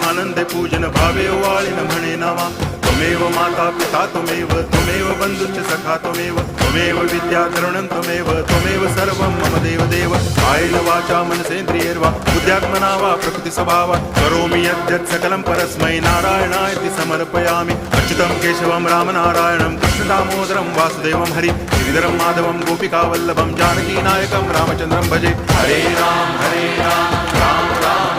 आनंदे पूजन भावे वाळीन म्हणे नामा त्वमेव माता पिता त्वमेव बंधुश्च सखा त्वमेव विद्या तरुणं त्वमेव सर्वं मम देव कायेन वाचा मनसेन्द्रियैर्वा बुद्ध्यात्मना वा प्रकृति स्वभावात् करोमि यद्यत् सकलं परस्मै नारायणायति समर्पयामि अच्युतं केशवं रामनारायणं कृष्णदामोदरं वासुदेवं हरि गिरिधरं माधवं गोपिकावल्लभं जानकीनायकं रामचन्द्रं भजे हरे राम राम राम